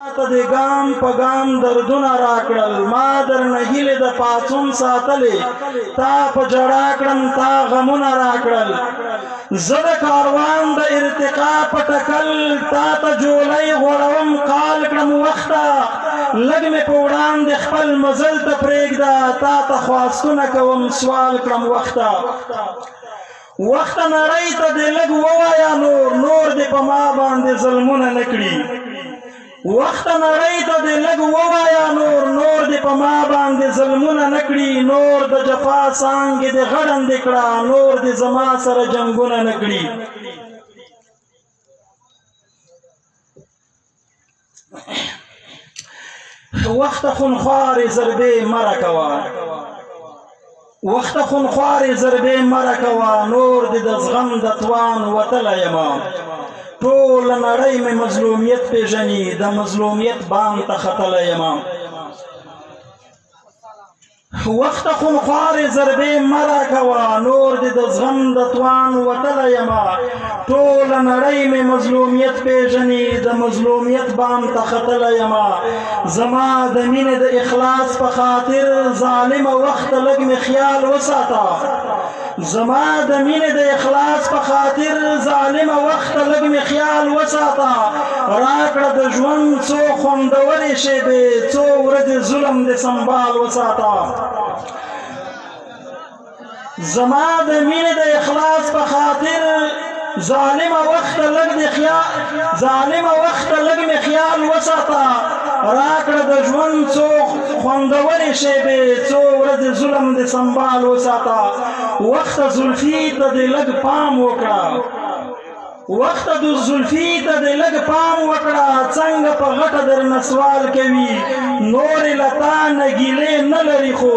ته د ګام په ګام دردونه راکړل ما درنه هیلې د پاڅون ساتلې تا په ژړا کړم تا غمونه راکړل زه د کاروان د ارتقا په ټکل تا ته جولۍ غوړوم قال کړم وخته لږ مې په وړاندې خپل مزل ته پرېږده تا ته خواستونه کوم سوال کړم وخته وخته نړۍ ته دې لږ ووایه نور دې په ما باندې ظلمونه نه کړي وخت نړۍ ته دې لږ ووایه نور دې په ما باندې ظلمونه نه کړي نور د جفا څانګې دې غړندې کړه نور دې زما سره جنګونه نه کړي وخت خونخوارې ضربې مه راکوه وخت خونخوارې ضربې مه راکوه نور دې د زغم د توان وتلی یمه ټوله نړۍ مې مظلومیت پېژني د مظلومیت بام ته ختلی یمه وخت خونخوارې ضربې مه راکوه نور دې د زغم د توان وتلی یمه ټوله نړۍ مې مظلومیت پېژني د مظلومیت بام ته ختلی یمه زما د مینې د اخلاص په خاطر ظالمه وخت لږ مې خیال وساته زما د مینې د اخلاص په خاطر ظالمه وخت لږ مې خیال وساته راکړه د ژوند څو خوندورې شېبې څو ورځې ظلم دې سنبال وساته زما د مینې د اخلاص په خاطر ظالمه وخت لږ مې خیال وساته راکړه د ژوند څو خوندورې شېبې څو ورځې ظلم دې سنبال وساته وخت زلفي ته دې لږ پام وکړه وخت د زلفي ته دې لږ پام وکړه څنګه په غټه درنه سوال کوي نورې له تا نه ګیلې نه لري خو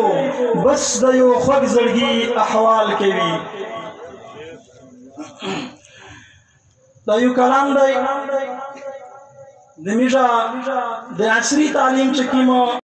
بس د یو خوږ زړګي احوال کوي دا یو کلام دی د میژه د عصري تعلیم چې کومه